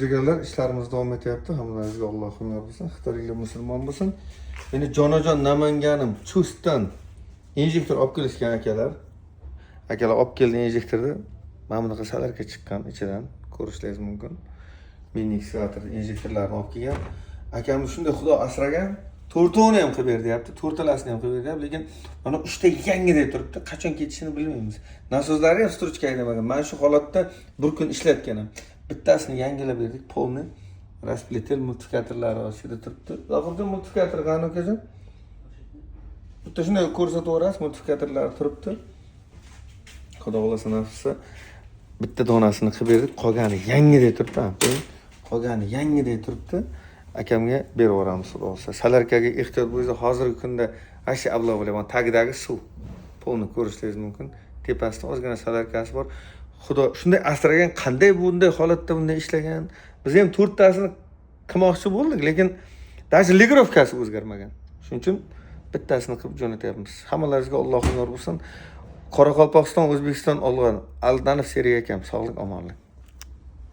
Birgalar ishlarimiz davom etyapti. Hammalaringizga Alloh hurmat bo'lsin. Xitoyliklar musulmon bo'lsin. Meni jonajon Namanganim Chustdan injektor olib kelishgan akalar. Akalar olib keldi injektorni. Mana bunaqa salarka chiqqan ichidan ko'rishingiz mumkin. Mini ekskavator injektorlarni olib kelgan. Akam shunday Xudo asragan, to'rtovini ham qilib berdi, deyapti. To'rtalasini ham qilib berdi, lekin mana 3 ta yangidek turibdi. Qachon ketishini bilmaymiz. Nasozlari ham struchka aylanmagan. Men shu holatda bir kun ishlatganim. Bittasini yangilab berdik, polni. Raspletel multiplikatorlari ostida turibdi. Zohirda multiplikator qani akajon? Bitta shunday ko'rsataverasiz, multiplikatorlar turibdi. Xudo xolasa nafsi bitta donasini qilib berdik, qolgani yangidek turibdi. Qolgani yangidek turibdi. Akamga berib yuboramiz xudo xolasa. Salarkaga ehtiyot bo'lsa, hozirgi kunda ashi ablo bo'laman, tagidagi suv. Polni ko'rishingiz mumkin. Tepasida ozgina salarkasi bor. Xudo shunday asragan, qanday bunday holatda bunday ishlagan. Biz ham 4 tasini qilmoqchi bo'ldik, lekin даже ligrovkasi o'zgarmagan. Shuning uchun bittasini qilib jo'natyapmiz. Hammalaringizga Alloh xayr bo'lsin. Qoraqalpog'iston, O'zbekiston olgan Aldanov seriya akam, sog'lik, omonlik.